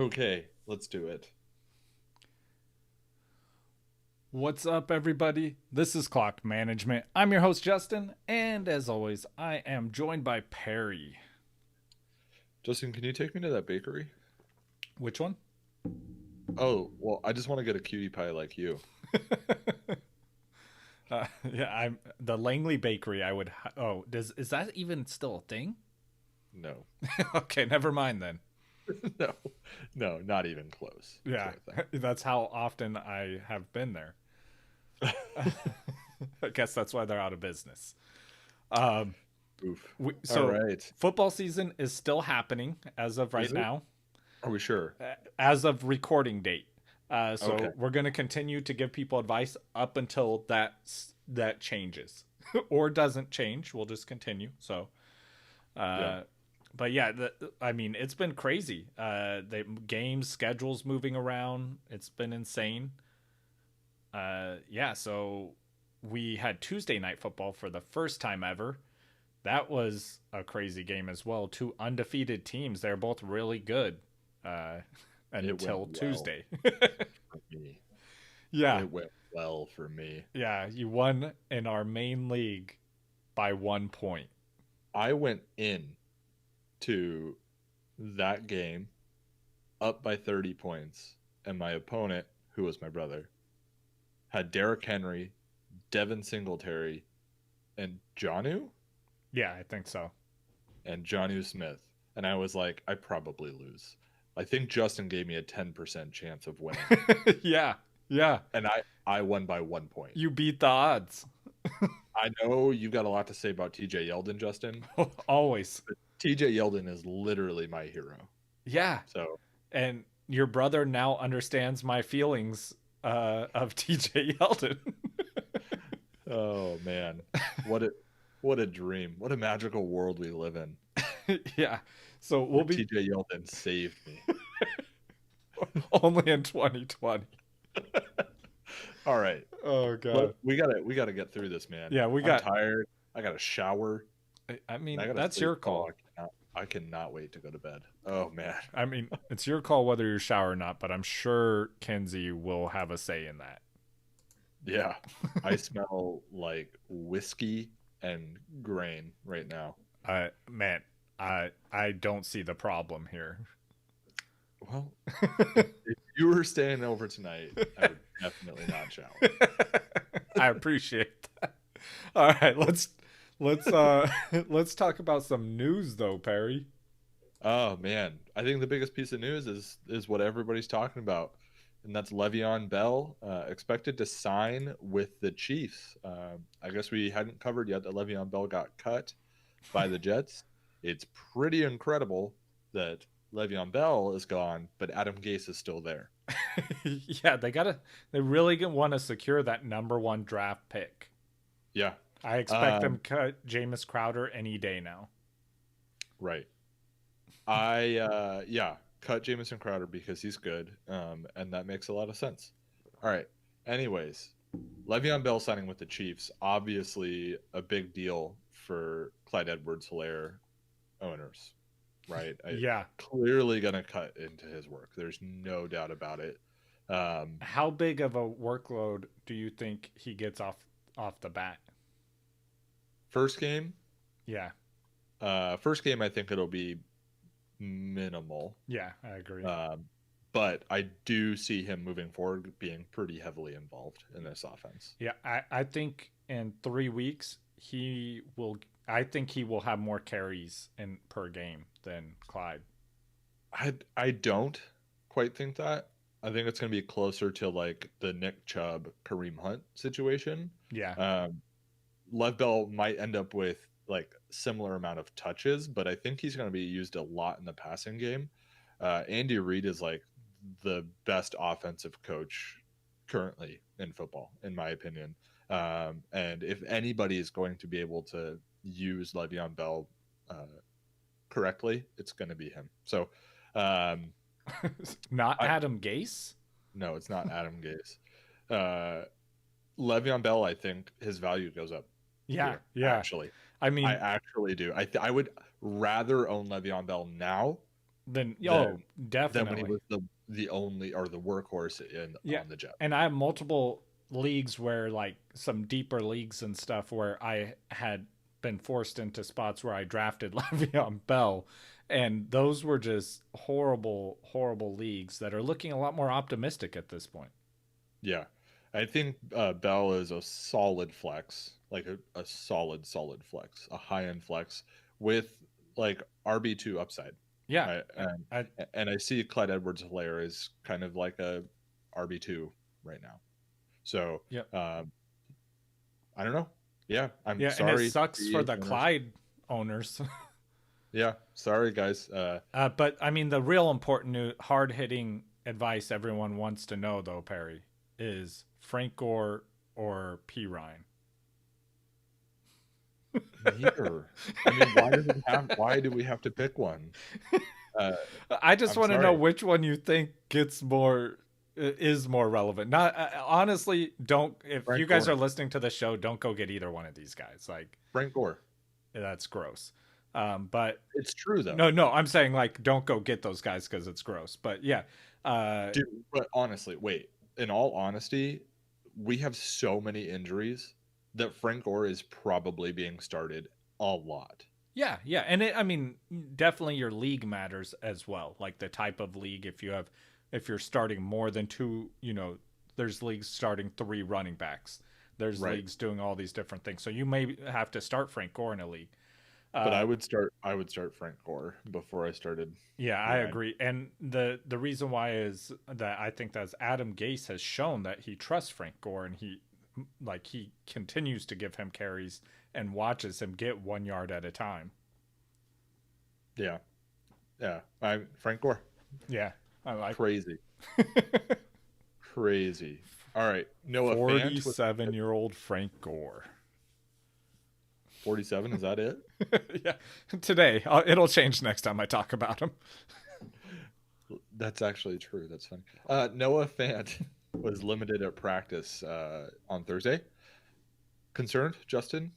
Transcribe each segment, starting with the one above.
Okay, let's do it. What's up, everybody? This is Clock Management. I'm your host, Justin, and as always, I am joined by Perry. Justin, can you take me to that bakery? Which one? Oh, well, I just want to get a cutie pie like you. Yeah, I'm the Langley Bakery. Is that even still a thing? No, Okay, never mind then. no, no, not even close to Yeah, a thing. that's how often I have been there. I guess that's why they're out of business. Um, Oof. All so right. football season is still happening as of Is right it? now. Are we sure? As of recording date. So Okay. we're going to continue to give people advice up until that changes or doesn't change. We'll just continue. So, Yeah. but yeah, I mean, it's been crazy. The games schedules moving around. It's been insane. Yeah. So we had Tuesday night football for the first time ever. That was a crazy game as well. Two undefeated teams. They're both really good. Uh, It went until well Tuesday. for me. Yeah. It went well for me. Yeah. You won in our main league by 1 point. I went in to that game up by 30 points, and my opponent, who was my brother, had Derrick Henry, Devin Singletary, and Jonnu Yeah, I think so. and Jonnu Smith. And I was like, I probably lose. I think Justin gave me a 10% chance of winning. Yeah. Yeah. And I won by 1 point. You beat the odds. I know you got a lot to say about TJ Yeldon, Justin. Always. But TJ Yeldon is literally my hero. Yeah. So And your brother now understands my feelings of TJ Yeldon. oh man. What a dream. What a magical world we live in. Yeah. So we'll be TJ Yeldon saved me. only in 2020. All right. Oh god. But we gotta get through this, man. Yeah, I'm tired. I got to shower. I mean, I gotta that's sleep. your call. I cannot wait to go to bed. Oh man. I mean, it's your call whether you shower or not, but I'm sure Kenzie will have a say in that. Yeah. I smell like whiskey and grain right now. Man, I don't see the problem here. Well, if you were staying over tonight, I would definitely not shower. I appreciate that. All right, let's talk about some news though, Perry. Oh man. I think the biggest piece of news is what everybody's talking about. And that's Le'Veon Bell, expected to sign with the Chiefs. I guess we hadn't covered yet that Le'Veon Bell got cut by the Jets. It's pretty incredible that Le'Veon Bell is gone, but Adam Gase is still there. Yeah, they really want to secure that number one draft pick. Yeah, I expect them to cut Jameis Crowder any day now. right. Yeah, cut Jamison Crowder because he's good, and that makes a lot of sense. All right. Anyways, Le'Veon Bell signing with the Chiefs, obviously a big deal for Clyde Edwards-Helaire owners, right? Yeah. Clearly going to cut into his work. There's no doubt about it. How big of a workload do you think he gets off the bat? First game, Yeah. first game, I think it'll be minimal. Yeah, I agree. But I do see him moving forward being pretty heavily involved in this offense. Yeah, I think in 3 weeks I think he will have more carries in per game than Clyde. I don't quite think that. I think it's going to be closer to like the Nick Chubb, Kareem Hunt situation. Yeah. Lev Bell might end up with like similar amount of touches, but I think he's going to be used a lot in the passing game. Andy Reid is like the best offensive coach currently in football, in my opinion. And if anybody is going to be able to use Le'Veon Bell correctly, it's going to be him. So, Not Adam Gase? no, it's not Adam Gase. Le'Veon Bell, I think his value goes up. Yeah, here, yeah. Actually, I mean, I actually do. I would rather own Le'Veon Bell now Then than when he definitely. was the only or the workhorse on the Jets. And I have multiple leagues where like some deeper leagues and stuff where I had been forced into spots where I drafted Le'Veon Bell, and those were just horrible, horrible leagues that are looking a lot more optimistic at this point. Yeah, I think Bell is a solid flex, like a solid flex, a high end flex with like RB2 upside. Yeah, I, and I see Clyde Edwards-Helaire is kind of like a RB2 right now. So yeah, I don't know. Yeah, I'm yeah, and it sorry. sucks for the owners. Clyde owners. Yeah, sorry guys. But I mean, the real important, hard hitting advice everyone wants to know, though, Perry, is Frank Gore or P. Ryan. Neither. I mean, why do we have to pick one? I just want to know sorry. which one you think is more relevant. Not honestly, don't. If Frank you guys Gore. are listening to the show, don't go get either one of these guys. Like, Frank Gore. that's gross. But It's true though. no, I'm saying like don't go get those guys because it's gross. But yeah, Dude, but honestly, wait. In all honesty, we have so many injuries that Frank Gore is probably being started a lot. yeah, and I mean, definitely your league matters as well. Like the type of league. If you're starting more than two, there's leagues starting 3 running backs. There's Right. leagues doing all these different things. So you may have to start Frank Gore in a league. But I would start Frank Gore before I started. Yeah, I agree. And the reason why is that I think that Adam Gase has shown that he trusts Frank Gore, and he continues to give him carries and watches him get 1 yard at a time. Yeah. Yeah. Frank Gore. Yeah, I like Crazy. Crazy. All right. Noah Fant with 47-year-old Frank Gore. 47, is that it? Yeah, today it'll change next time I talk about him. That's actually true. That's funny. Noah Fant was limited at practice on Thursday. Concerned, Justin?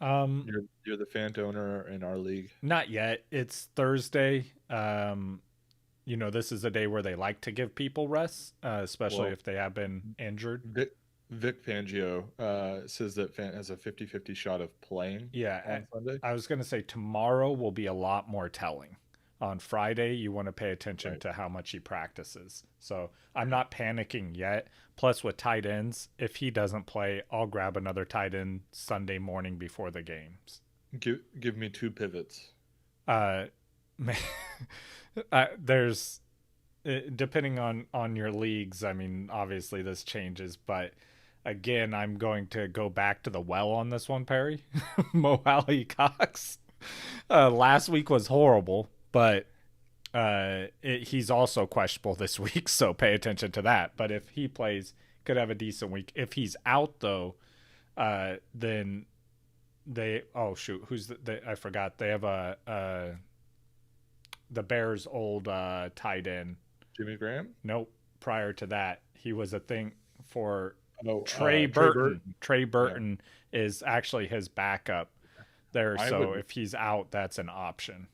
You're the Fant owner in our league. Not yet. It's Thursday. This is a day where they like to give people rest, especially if they have been injured. Vic Fangio says that Fant has a 50-50 shot of playing on Sunday. I was going to say tomorrow will be a lot more telling. On Friday, you want to pay attention to how much he practices. So I'm not panicking yet. Plus, with tight ends, if he doesn't play, I'll grab another tight end Sunday morning before the games. Give me 2 pivots. There's depending on your leagues. I mean, obviously this changes, but again, I'm going to go back to the well on this one, Perry. Mo Alley Cox. Last week was horrible, but he's also questionable this week, so pay attention to that. But if he plays, could have a decent week. If he's out though, then I forgot. They have the Bears' old tight end. Jimmy Graham? Nope. Prior to that, he was a thing for Trey Burton. Trey Burton is actually his backup there. If he's out, that's an option.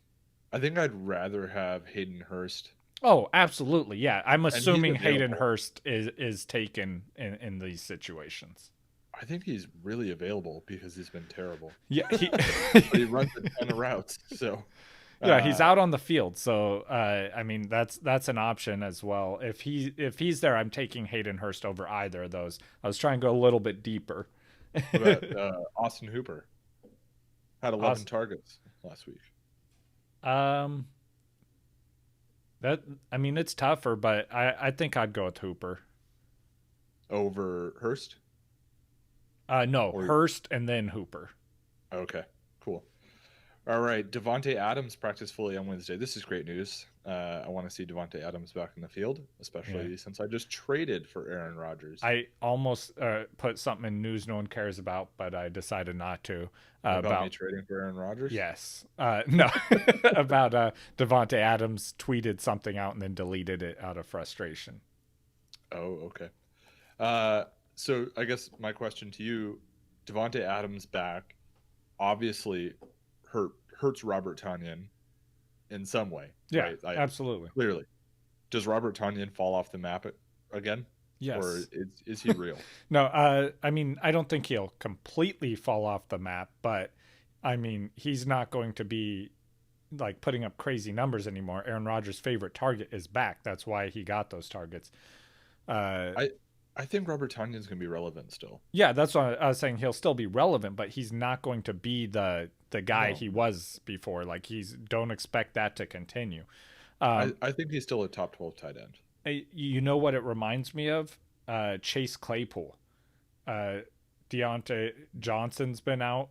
I think I'd rather have Hayden Hurst. Oh, absolutely. Yeah. I'm assuming Hayden Hurst is taken in these situations. I think he's really available because he's been terrible. Yeah. He runs a ton of routes. So yeah, he's out on the field. So I mean that's an option as well. If he's there, I'm taking Hayden Hurst over either of those. I was trying to go a little bit deeper. What about Austin Hooper? Had 11 targets last week. It's tougher, but I think I'd go with Hooper over Hurst. Hurst and then Hooper. Okay, cool. All right, Devonte Adams practiced fully on Wednesday. This is great news. I want to see Devonte Adams back in the field, especially since I just traded for Aaron Rodgers. I almost put something in news no one cares about, but I decided not to. About me trading for Aaron Rodgers? Yes. No. About Devonte Adams tweeted something out and then deleted it out of frustration. Oh, okay. So I guess my question to you, Devonte Adams back, obviously hurts Robert Tonyan. in some way. Yeah, right? absolutely. Clearly. Does Robert Tonyan fall off the map again? Yes. Or is he real? No, I mean, I don't think he'll completely fall off the map, but I mean, he's not going to be like putting up crazy numbers anymore. Aaron Rodgers' favorite target is back. That's why he got those targets. I think Robert Tonyan's going to be relevant still. Yeah, that's what I was saying. He'll still be relevant, but he's not going to be the guy he was before. Like don't expect that to continue. I think he's still a top 12 tight end. You know what it reminds me of? Chase Claypool. Deontay Johnson's been out,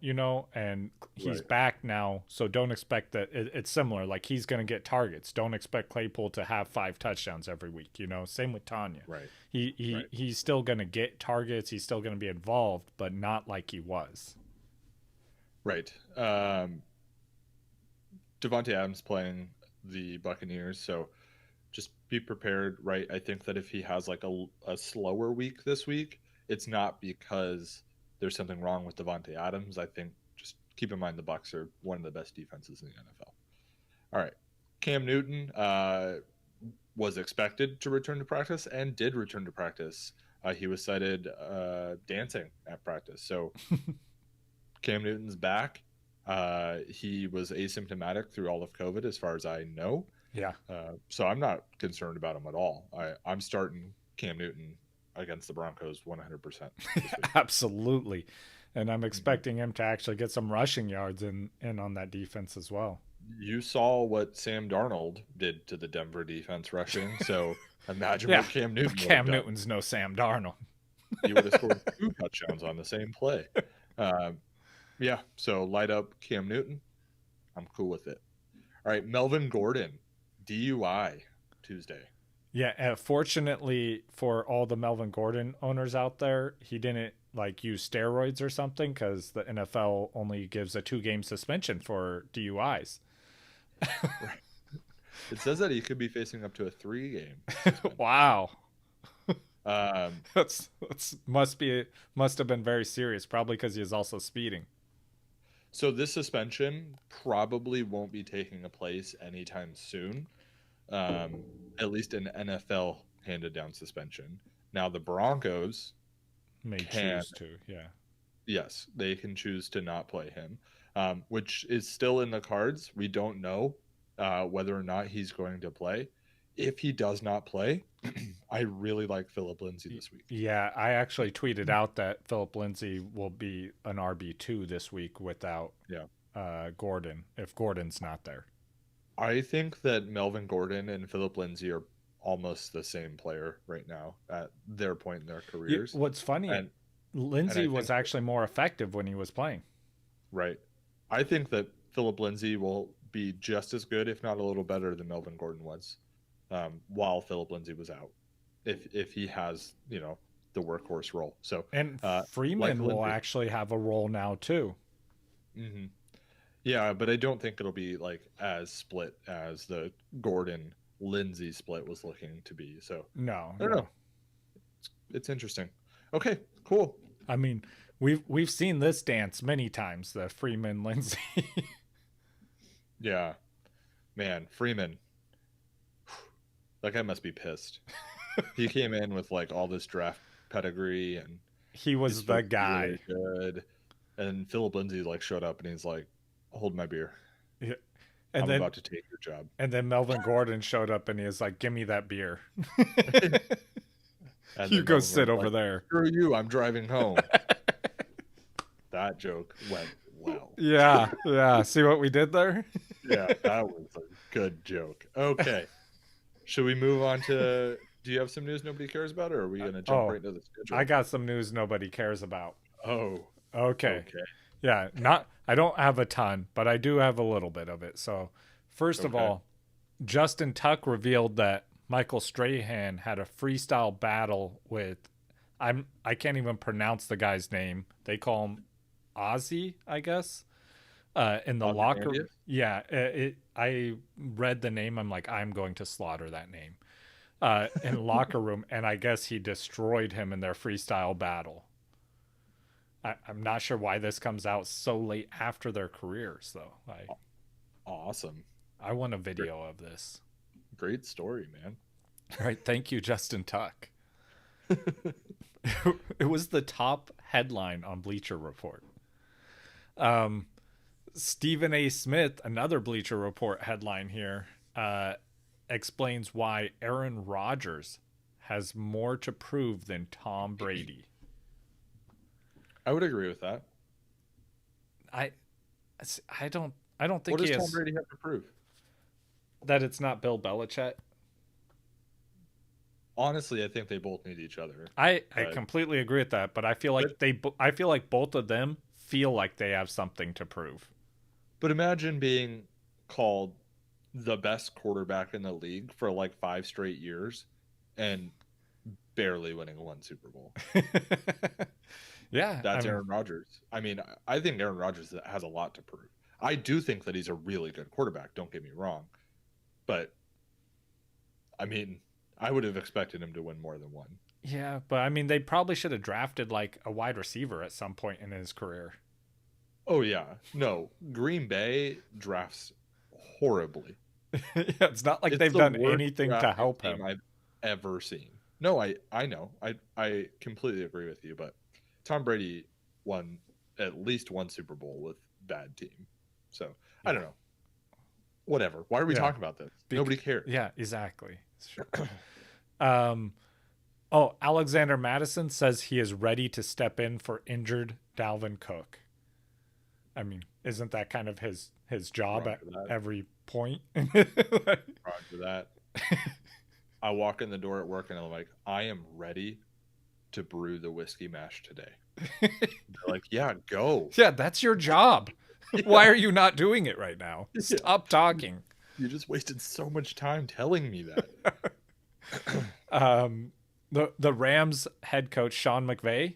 and he's back now. So don't expect that. It's similar. Like he's going to get targets. Don't expect Claypool to have 5 touchdowns every week. Same with Tanya. Right. He's still going to get targets. He's still going to be involved, but not like he was. Right. Devonte Adams playing the Buccaneers, so just be prepared. Right. I think that if he has like a slower week this week, it's not because there's something wrong with Devonte Adams. I think just keep in mind the Bucs are one of the best defenses in the NFL. All right. Cam Newton was expected to return to practice and did return to practice. He was cited dancing at practice. So Cam Newton's back. He was asymptomatic through all of COVID as far as I know. Yeah. So I'm not concerned about him at all. I'm starting Cam Newton against the Broncos 100%. Absolutely. And I'm expecting him to actually get some rushing yards in on that defense as well. You saw what Sam Darnold did to the Denver defense rushing, so imagine what Cam Newton would have done. Cam Newton's no Sam Darnold. He would have scored 2 touchdowns on the same play. So light up Cam Newton. I'm cool with it. All right, Melvin Gordon, DUI Tuesday. Yeah, fortunately for all the Melvin Gordon owners out there, he didn't use steroids or something, because the NFL only gives a 2-game suspension for DUIs. Right. It says that he could be facing up to a 3-game. Wow. That's must have been very serious, probably because he was also speeding. So this suspension probably won't be taking place anytime soon. At least an NFL handed down suspension. Now the Broncos may choose to, yeah. Yes, they can choose to not play him, which is still in the cards. We don't know whether or not he's going to play. If he does not play, I really like Phillip Lindsay this week. Yeah, I actually tweeted out that Phillip Lindsay will be an RB2 this week without Gordon, if Gordon's not there. I think that Melvin Gordon and Phillip Lindsay are almost the same player right now at their point in their careers. What's funny, Lindsay was actually more effective when he was playing. Right. I think that Phillip Lindsay will be just as good, if not a little better, than Melvin Gordon was while Phillip Lindsay was out, if he has, the workhorse role. So Freeman will actually have a role now too. Mm-hmm. Yeah, but I don't think it'll be as split as the Gordon Lindsay split was looking to be. So no, I don't know. It's interesting. Okay, cool. I mean, we've seen this dance many times, the Freeman Lindsay. Yeah, man, Freeman. That guy must be pissed. He came in with all this draft pedigree, and he was the guy. Really good. And Phillip Lindsay showed up, and he's like, "Hold my beer. Yeah. I'm about to take your job." And then Melvin Gordon showed up, and he was like, "Give me that beer." You go sit over there. Screw you! I'm driving home. That joke went well. Yeah. See what we did there? Yeah, that was a good joke. Okay. Should we move on to? Do you have some news nobody cares about, or are we going to jump right into the schedule? I got some news nobody cares about. Oh. Okay. Yeah, I don't have a ton, but I do have a little bit of it. So, first of all, Justin Tuck revealed that Michael Strahan had a freestyle battle with I can't even pronounce the guy's name. They call him Ozzy, I guess. In the locker room. Yeah, I read the name. I'm like, I'm going to slaughter that name. In the locker room, and I guess he destroyed him in their freestyle battle. I'm not sure why this comes out so late after their careers, though. Awesome. I want a video of this. Great story, man. All right. Thank you, Justin Tuck. It was the top headline on Bleacher Report. Stephen A. Smith, another Bleacher Report headline here, explains why Aaron Rodgers has more to prove than Tom Brady. I would agree with that. I don't think what does Tom Brady have to prove? That it's not Bill Belichick. Honestly, I think they both need each other. I completely agree with that, but I feel like both of them feel like they have something to prove. But imagine being called the best quarterback in the league for like 5 straight years and barely winning one Super Bowl. Yeah. That's Aaron Rodgers. I mean, I think Aaron Rodgers has a lot to prove. I do think that he's a really good quarterback, don't get me wrong. But, I mean, I would have expected him to win more than one. Yeah, but I mean, they probably should have drafted like a wide receiver at some point in his career. Oh, yeah. No, Green Bay drafts horribly. Yeah, it's not like they've done anything to help him. I've ever seen. No, I know. I completely agree with you, but Tom Brady won at least one Super Bowl with bad team. So, I don't know. Whatever. Why are we talking about this? Nobody cares. Yeah, exactly. Sure. Alexander Madison says he is ready to step in for injured Dalvin Cook. I mean, isn't that kind of his job at every point? Roger that. I walk in the door at work and I'm like, I am ready to brew the whiskey mash today. They're like, yeah, go. Yeah, that's your job. Yeah. Why are you not doing it right now? Stop talking. You just wasted so much time telling me that. The Rams head coach Sean McVay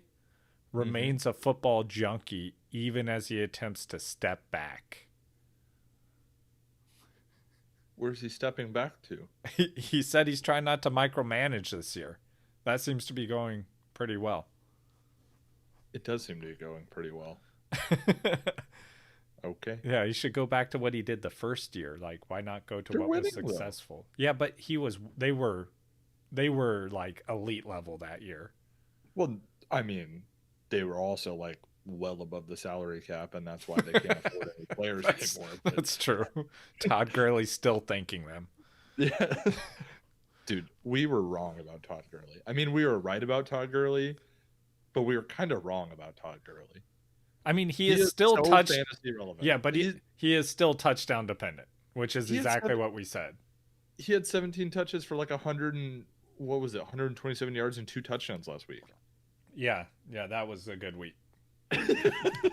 remains a football junkie even as he attempts to step back. Where's he stepping back to? He said he's trying not to micromanage this year. That seems to be going pretty well. It does seem to be going pretty well. Okay. Yeah, he should go back to what he did the first year. Like, why not go to what was successful? Though. Yeah, but they were like elite level that year. Well, I mean, they were also like well above the salary cap, and that's why they can't afford any players anymore. But... That's true. Todd Gurley's still thanking them. Yeah. Dude, we were wrong about Todd Gurley. I mean, we were right about Todd Gurley, but we were kind of wrong about Todd Gurley. I mean, he is still so fantasy relevant. Yeah, but he is still touchdown dependent, which is exactly what we said. He had 17 touches for like 127 yards and 2 touchdowns last week. Yeah, that was a good week.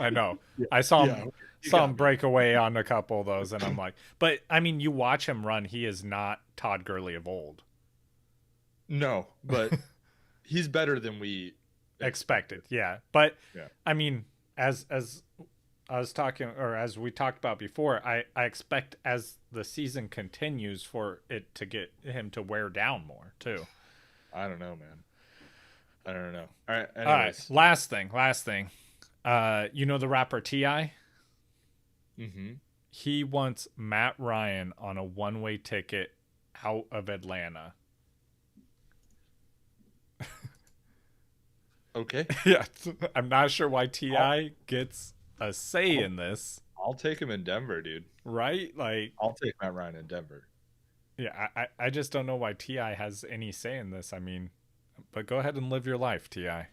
I know. Yeah. I saw him break away on a couple of those, and I'm like, but I mean, you watch him run, he is not Todd Gurley of old. No, but he's better than we expected. Yeah, but I mean, as I was talking, or as we talked about before, I expect as the season continues for it to get him to wear down more too. I don't know, man. I don't know. All right. Anyways. All right. Last thing. You know the rapper T.I.? Mm-hmm. He wants Matt Ryan on a one-way ticket out of Atlanta. Okay. Yeah. I'm not sure why T.I. gets a say in this. I'll take him in Denver, dude. Right? Like, I'll take Matt Ryan in Denver. Yeah, I just don't know why T.I. has any say in this. I mean, but go ahead and live your life, T.I.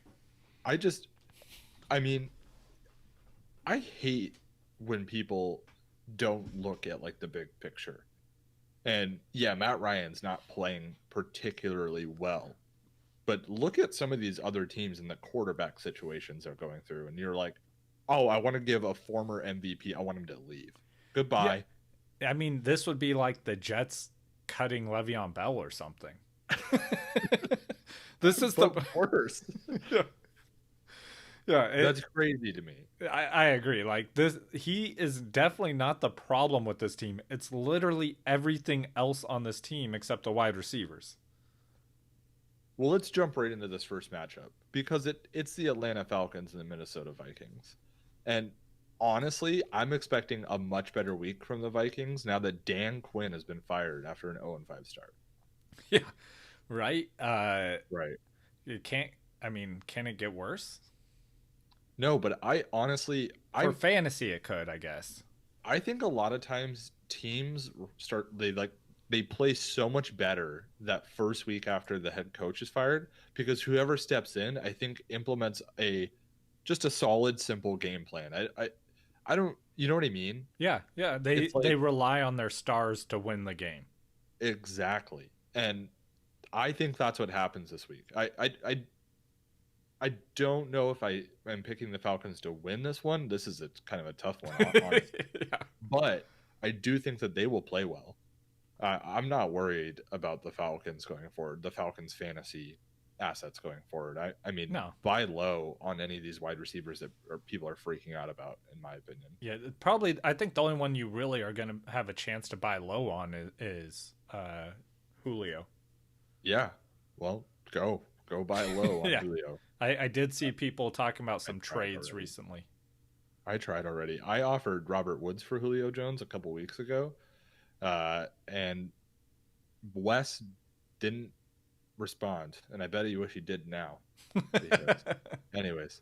I hate when people don't look at like the big picture. And yeah, Matt Ryan's not playing particularly well. But look at some of these other teams and the quarterback situations they're going through. And you're like, oh, I want to give a former MVP. I want him to leave. Goodbye. Yeah. I mean, this would be like the Jets cutting Le'Veon Bell or something. This is the worst. Yeah, that's crazy to me. I agree. Like this, he is definitely not the problem with this team. It's literally everything else on this team except the wide receivers. Well, let's jump right into this first matchup because it's the Atlanta Falcons and the Minnesota Vikings. And honestly, I'm expecting a much better week from the Vikings now that Dan Quinn has been fired after an 0-5 start. Yeah, right. Right. It can't. I mean, can it get worse? No, but I honestly, For fantasy, it could, I guess. I think a lot of times teams they play so much better that first week after the head coach is fired because whoever steps in, I think implements a just a solid, simple game plan. I don't, you know what I mean? Yeah, yeah. They It's like they rely on their stars to win the game. exactly, and I think that's what happens this week. I don't know if I am picking the Falcons to win this one. This is a kind of a tough one, honestly. Yeah. But I do think that they will play well. I'm not worried about the Falcons going forward, the Falcons fantasy assets going forward. I mean, No. buy low on any of these wide receivers that people are freaking out about, in my opinion. Yeah, probably. I think the only one you really are going to have a chance to buy low on is Julio. Yeah. Well, go buy low on Yeah. Julio. I did see people talking about some tried trades already. recently. I tried already. I offered Robert Woods for Julio Jones a couple weeks ago, and Wes didn't respond, and I bet you wish he did now. Because, anyways,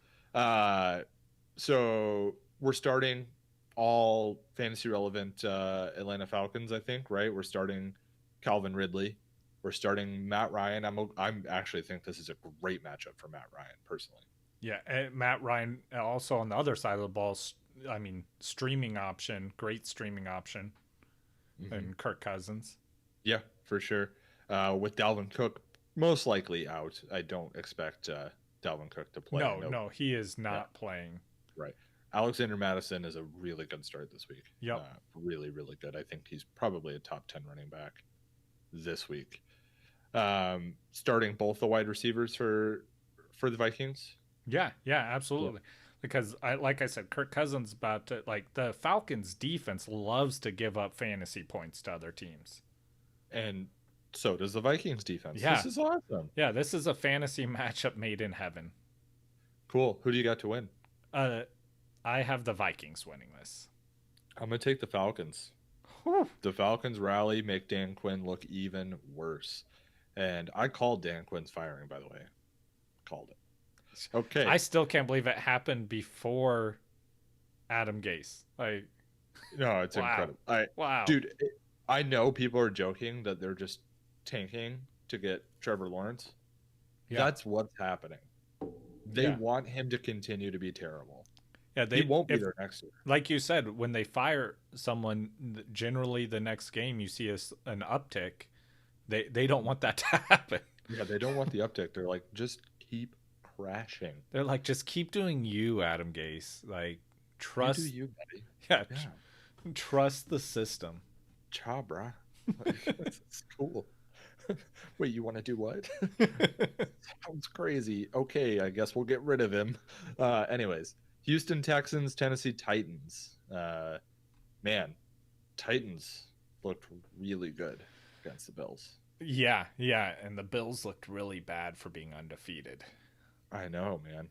so we're starting all fantasy relevant Atlanta Falcons. I think right. We're starting Calvin Ridley. We're starting Matt Ryan. I'm actually think this is a great matchup for Matt Ryan personally. Yeah, and Matt Ryan also on the other side of the ball. I mean, streaming option, great streaming option, and Kirk Cousins. Yeah, for sure. With Dalvin Cook most likely out, I don't expect Dalvin Cook to play. No, he is not playing. Right. Alexander Madison is a really good start this week. Yep. Really, really good. I think he's probably a top 10 running back this week. Starting both the wide receivers for the Vikings. Yeah, absolutely. Yeah. Because like I said, Kirk Cousins about to, like, the Falcons defense loves to give up fantasy points to other teams. And so does the Vikings defense. Yeah. This is awesome. Yeah, this is a fantasy matchup made in heaven. Cool. Who do you got to win? I have the Vikings winning this. I'm going to take the Falcons. Whew. The Falcons rally, make Dan Quinn look even worse. And I called Dan Quinn's firing, by the way. Called it. Okay. I still can't believe it happened before Adam Gase. Like, no, it's incredible. Wow. Dude, I know people are joking that they're just tanking to get Trevor Lawrence. Yeah. That's what's happening. They want him to continue to be terrible. Yeah, he won't be there next year. Like you said, when they fire someone, generally the next game you see an uptick. They don't want that to happen. Yeah, they don't want the uptick. They're like, just keep crashing. They're like, just keep doing you, Adam Gase. Like, trust you, buddy. Yeah. Trust the system. Cha, brah. It's cool. Wait, you want to do what? Sounds crazy. Okay, I guess we'll get rid of him. Anyways, Houston Texans, Tennessee Titans. Man, Titans looked really good against the Bills. Yeah, and the Bills looked really bad for being undefeated. I know, man.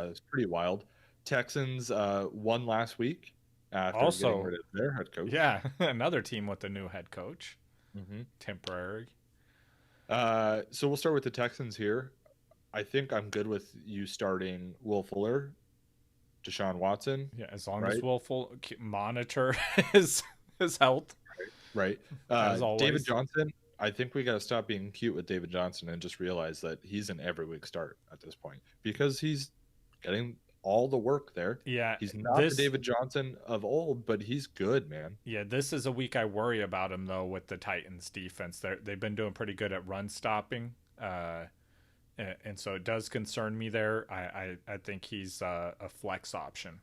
It's pretty wild. Texans won last week after getting rid of their head coach. Yeah, another team with a new head coach. Mm-hmm. Temporary. So we'll start with the Texans here. I think I'm good with you starting Will Fuller, Deshaun Watson. Yeah, as long as Will Fuller monitor his health. Right. David Johnson. I think we got to stop being cute with David Johnson and just realize that he's an every week start at this point because he's getting all the work there. Yeah. He's not the David Johnson of old, but he's good, man. Yeah, this is a week I worry about him, though, with the Titans defense. They've been doing pretty good at run stopping. And so it does concern me there. I think he's a flex option.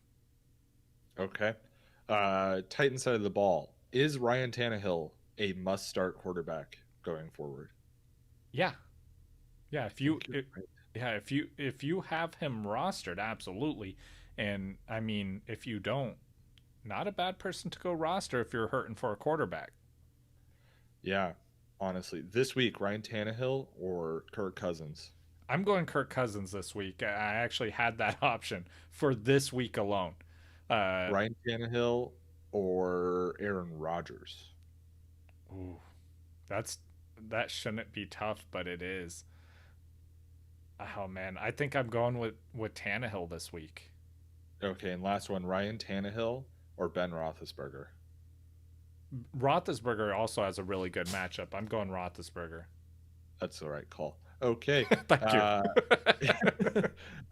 Okay. Titans side of the ball. Is Ryan Tannehill a must-start quarterback going forward? Yeah. If you have him rostered, absolutely. And I mean, if you don't, not a bad person to go roster if you're hurting for a quarterback. Yeah, honestly, this week Ryan Tannehill or Kirk Cousins? I'm going Kirk Cousins this week. I actually had that option for this week alone. Ryan Tannehill or Aaron Rodgers? Ooh, that's that shouldn't be tough, but it is. Oh man, I think I'm going with Tannehill this week. Okay, and last one, Ryan Tannehill or Ben Roethlisberger? Roethlisberger also has a really good matchup. I'm going Roethlisberger. That's the right call. Okay. Thank you. Uh,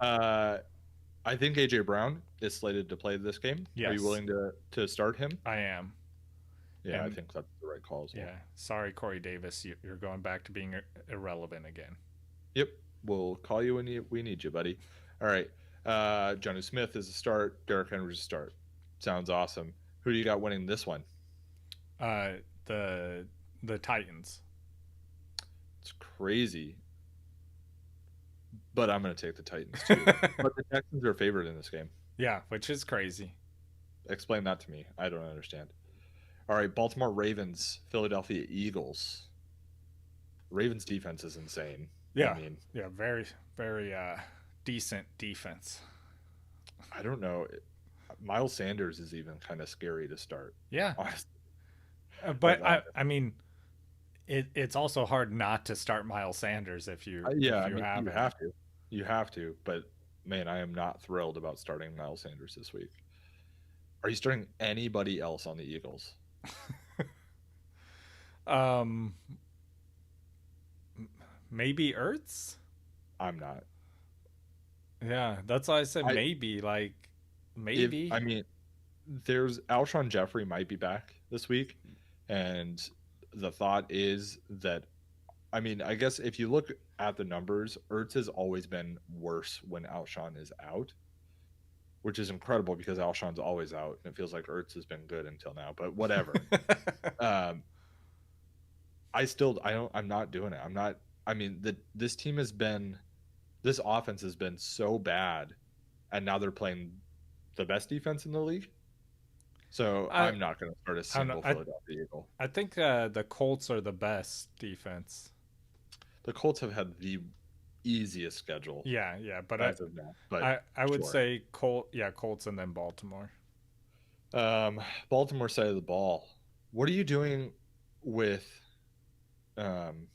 uh, I think AJ Brown is slated to play this game. Are you Yes, willing to start him? I am. Yeah, I And think that's the right call as well. yeah, sorry, Corey Davis, you're going back to being irrelevant again. Yep, we'll call you when we need you, buddy. All right. Johnny Smith is a start. Derrick Henry's a start. Sounds awesome. Who do you got winning this one? Uh, the Titans. It's crazy, but I'm going to take the Titans too. But the Texans are favored in this game. Yeah, which is crazy. Explain that to me. I don't understand. All right, Baltimore Ravens, Philadelphia Eagles. Ravens defense is insane. Yeah, I mean, yeah, very very decent defense. I don't know. Miles Sanders is even kind of scary to start. Yeah, Honestly, but like, I mean, it's also hard not to start Miles Sanders if you yeah, if I you mean, have you him. have to, you have to. But man, I am not thrilled about starting Miles Sanders this week. Are you starting anybody else on the Eagles? Um, maybe Ertz. I'm not. Yeah, that's why I said I maybe. Like if maybe. I mean, there's Alshon Jeffrey might be back this week, and the thought is that I mean, I guess if you look at the numbers, Ertz has always been worse when Alshon is out, which is incredible because Alshon's always out, and it feels like Ertz has been good until now. But whatever. Um, I'm not doing it. I'm not. I mean, this team has been, this offense has been so bad, and now they're playing the best defense in the league. So I I'm not going to start a I don't know. single Philadelphia Eagle. I think the Colts are the best defense. The Colts have had the easiest schedule Yeah, yeah, but as of now, but I would sure. say Colts and then Baltimore. Baltimore side of the ball. What are you doing with um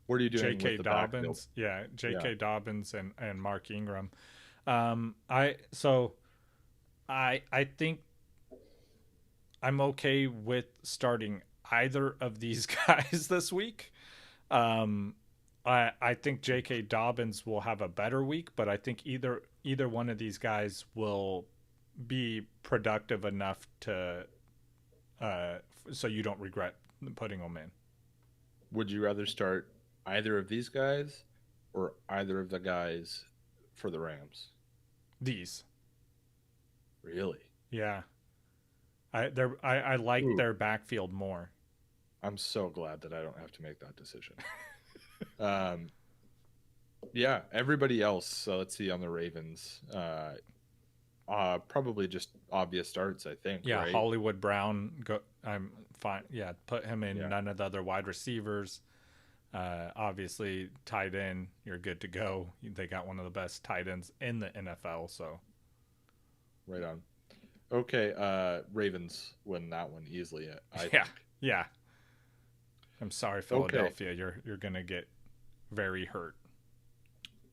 what are you doing with J.K. the backfield? Dobbins, yeah, Yeah. J.K. Dobbins and Mark Ingram. I so I think I'm okay with starting either of these guys this week. Um, I think J.K. Dobbins will have a better week, but I think either one of these guys will be productive enough to uh, so you don't regret putting them in. Would you rather start either of these guys or either of the guys for the Rams? These, Really? yeah, I like Ooh, their backfield more. I'm so glad that I don't have to make that decision. Um, yeah, everybody else. So let's see on the Ravens. Probably just obvious starts, I think, Yeah, right? Hollywood Brown. Go. I'm fine. Yeah, put him in Yeah, none of the other wide receivers. Obviously, tight end, you're good to go. They got one of the best tight ends in the NFL. So right on. Okay, Ravens win that one easily, I yeah, think. yeah. I'm sorry, Okay, Philadelphia. You're gonna get very hurt.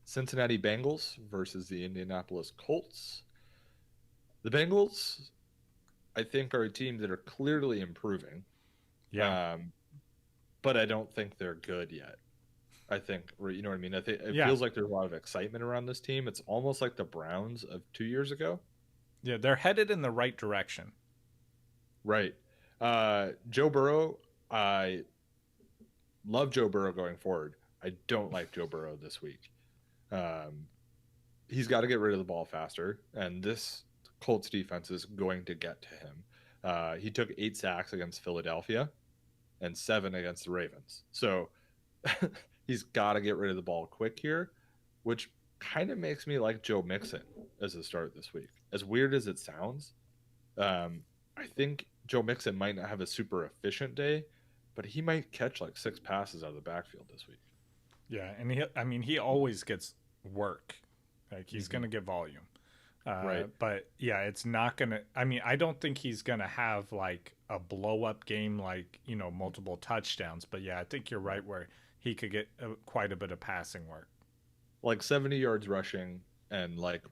Cincinnati Bengals versus the Indianapolis Colts. The Bengals, I think, are a team that are clearly improving, Yeah, um, but I don't think they're good yet. I think, you know what I mean? I think it yeah, feels like there's a lot of excitement around this team. It's almost like the Browns of 2 years ago. yeah. They're headed in the right direction. Right. Joe Burrow, I love Joe Burrow going forward. I don't like Joe Burrow this week. Um, he's got to get rid of the ball faster, and this Colts defense is going to get to him. He took 8 sacks against Philadelphia and 7 against the Ravens. So he's got to get rid of the ball quick here, which kind of makes me like Joe Mixon as a start this week. As weird as it sounds, I think Joe Mixon might not have a super efficient day, but he might catch like 6 passes out of the backfield this week. Yeah, and I mean, he always gets work. Like he's Mm-hmm. gonna get volume. Right. But yeah, it's not gonna. I mean, I don't think he's gonna have like a blow up game, like multiple touchdowns. But yeah, I think you're right where he could get quite a bit of passing work. Like 70 yards rushing and like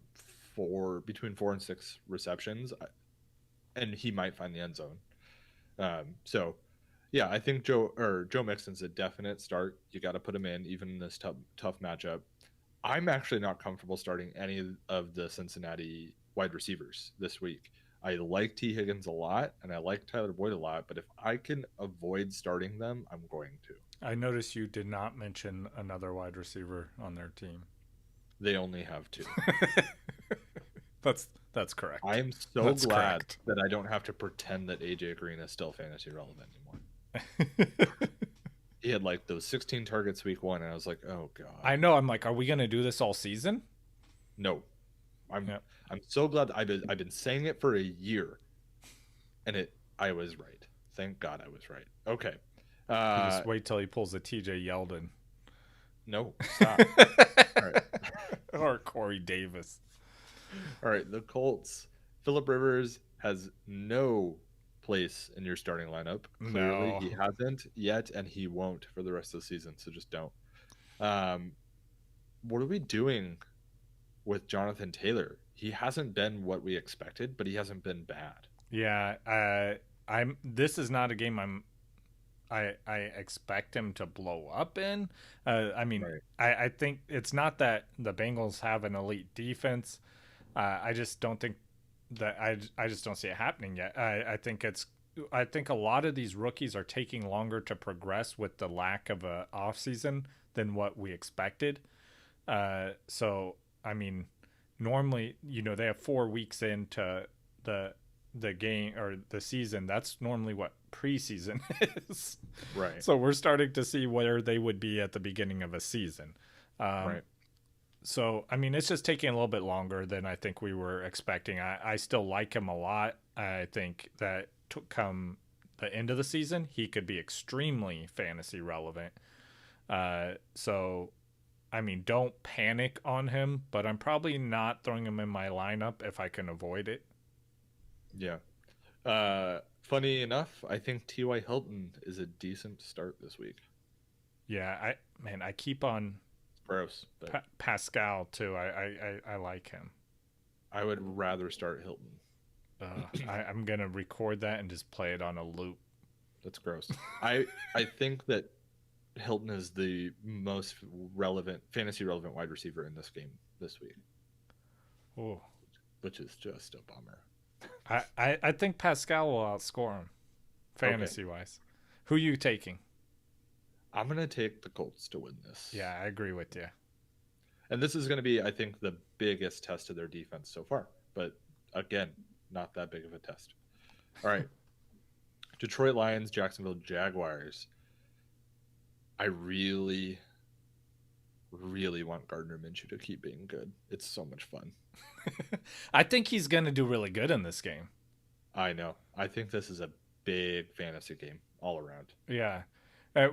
between 4 and 6 receptions, and he might find the end zone. So yeah, I think Joe Mixon's a definite start. You got to put him in even in this tough matchup. I'm actually not comfortable starting any of the Cincinnati wide receivers this week. I like T. Higgins a lot, and I like Tyler Boyd a lot, but if I can avoid starting them, I'm going to. I noticed you did not mention another wide receiver on their team. They only have 2. That's correct. I am so glad that I don't have to pretend that AJ Green is still fantasy relevant anymore. He had like those 16 targets week 1, and I was like, oh god. I know. I'm like, are we gonna do this all season? No, I'm so glad. I've been saying it for a year, and I was right. Thank God I was right. Okay. Just wait till he pulls a TJ Yeldon. No, stop. All right. Or Corey Davis. All right, the Colts. Phillip Rivers has no place in your starting lineup. Clearly, No. he hasn't yet, and he won't for the rest of the season. So just don't. What are we doing with Jonathan Taylor? He hasn't been what we expected, but he hasn't been bad. Yeah, This is not a game I expect him to blow up in. I mean, right. I think it's not that the Bengals have an elite defense. I just don't think that I just don't see it happening yet. I think a lot of these rookies are taking longer to progress with the lack of a off season than what we expected. So I mean, normally they have 4 weeks into the game or the season. That's normally what preseason is. Right. So we're starting to see where they would be at the beginning of a season. Right. So, I mean, it's just taking a little bit longer than I think we were expecting. I still like him a lot. I think that come the end of the season, he could be extremely fantasy relevant. So, I mean, don't panic on him, but I'm probably not throwing him in my lineup if I can avoid it. Yeah. Funny enough, I think T.Y. Hilton is a decent start this week. Yeah, I keep on gross. But Pascal too. I like him. I would rather start Hilton. I'm gonna record that and just play it on a loop. That's gross. I think that Hilton is the most fantasy relevant wide receiver in this game this week. Oh, which is just a bummer. I think Pascal will outscore him, fantasy wise. Who are you taking? I'm going to take the Colts to win this. Yeah, I agree with you. And this is going to be, I think, the biggest test of their defense so far. But again, not that big of a test. All right. Detroit Lions, Jacksonville Jaguars. I really, really want Gardner Minshew to keep being good. It's so much fun. I think he's going to do really good in this game. I know. I think this is a big fantasy game all around. Yeah.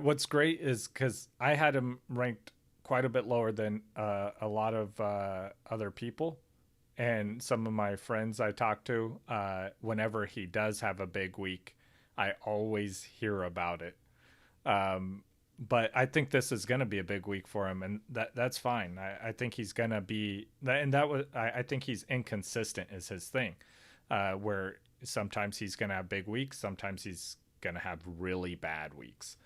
What's great is because I had him ranked quite a bit lower than a lot of other people. And some of my friends I talk to, whenever he does have a big week, I always hear about it. But I think this is going to be a big week for him, and that's fine. I think he's going to be, and I think he's inconsistent is his thing, where sometimes he's going to have big weeks, sometimes he's going to have really bad weeks,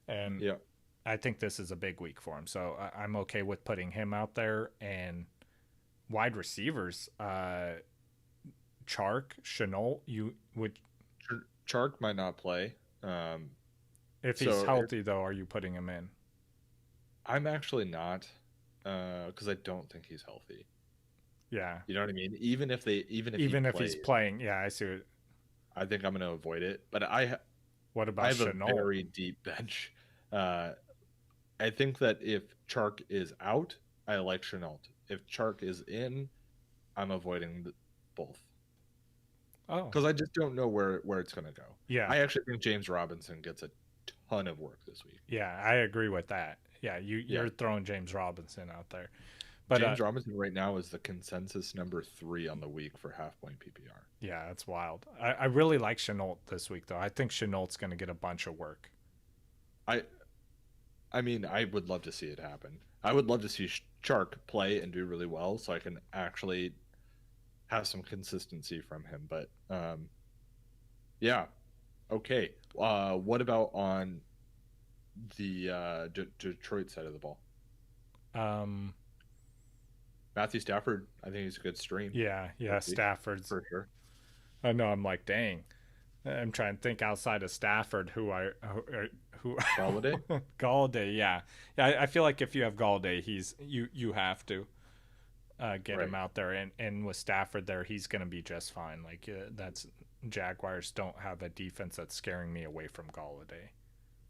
and yeah. I think this is a big week for him. So I'm okay with putting him out there. And wide receivers, Chark, Shenault, Chark might not play. If he's healthy, though, are you putting him in? I'm actually not, because I don't think he's healthy. Yeah, you know what I mean. Even if he's playing, yeah, I see it. I think I'm going to avoid it. But what about I have Shenault? A very deep bench. I think that if Chark is out, I like Shenault. If Chark is in, I'm avoiding both. Oh, because I just don't know where it's going to go. Yeah, I actually think James Robinson gets a ton of work this week. Yeah, I agree with that. Yeah, you're throwing James Robinson out there, But James Robinson right now is the consensus number 3 on the week for half-point PPR. yeah, that's wild. I really like Chenault this week, though. I think Chenault's going to get a bunch of work. I mean, I would love to see it happen. I would love to see Chark play and do really well so I can actually have some consistency from him. But yeah, okay. What about on the Detroit side of the ball? Matthew Stafford, I think he's a good stream. Yeah, Stafford's for sure. I know. I'm like, dang. I'm trying to think outside of Stafford who Galladay. Galladay, yeah. I feel like if you have Galladay, you have to get him out there, and with Stafford there, he's going to be just fine. Like that's Jaguars don't have a defense that's scaring me away from Galladay.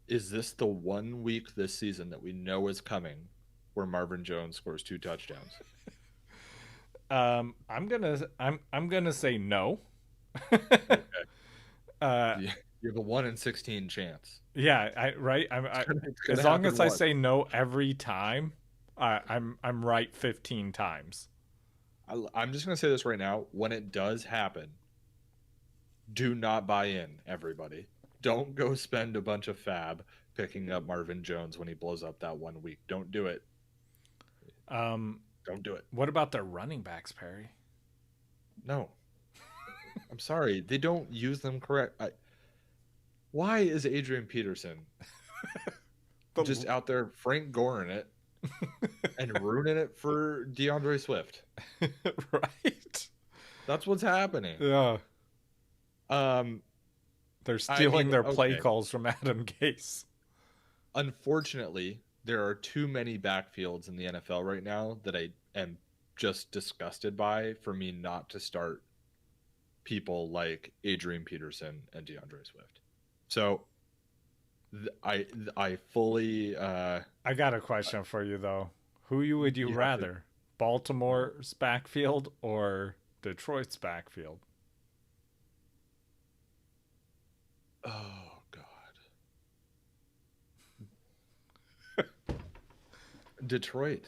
Is this the 1 week this season that we know is coming where Marvin Jones scores 2 touchdowns? I'm gonna say no. Okay. You have a 1 in 16 chance. Yeah, as long as I say no every time, I'm right 15 times. I'm just gonna say this right now. When it does happen, do not buy in, everybody. Don't go spend a bunch of fab picking up Marvin Jones when he blows up that 1 week. Don't do it. Don't do it. What about their running backs, Perry? No. I'm sorry. They don't use them correct. Why is Adrian Peterson just out there Frank Gore in it and ruining it for DeAndre Swift? Right. That's what's happening. Yeah. They're stealing their play calls from Adam Gase. Unfortunately, there are too many backfields in the NFL right now that I am just disgusted by for me not to start people like Adrian Peterson and DeAndre Swift. So I fully I got a question for you though. Who would you rather? Baltimore's backfield or Detroit's backfield? Oh God. Detroit.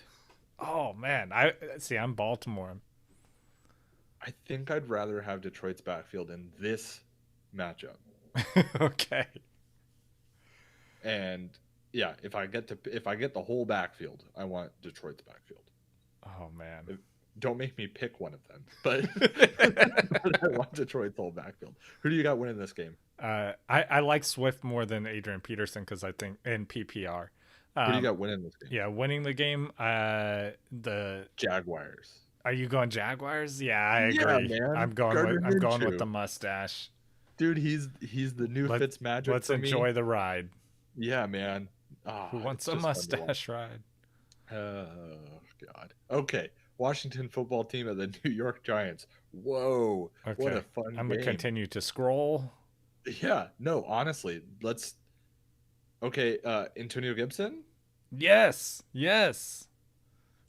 Oh man, I'm Baltimore. I think I'd rather have Detroit's backfield in this matchup. Okay. And yeah, if I get the whole backfield, I want Detroit's backfield. Oh man. Don't make me pick one of them, but I want Detroit's whole backfield. Who do you got winning this game? I like Swift more than Adrian Peterson because I think in PPR. Who do you got winning this game? Yeah, winning the game. The Jaguars. Are you going Jaguars? Yeah, I agree. Yeah, man. I'm going with the mustache. Dude, he's the new Fitzmagic. Let's enjoy the ride. Yeah, man. Who wants a mustache ride? Oh God. Okay. Washington football team of the New York Giants. Whoa. Okay. What a fun game. I'm going to continue to scroll. Yeah. No, honestly. Let's... Okay. Antonio Gibson? Yes.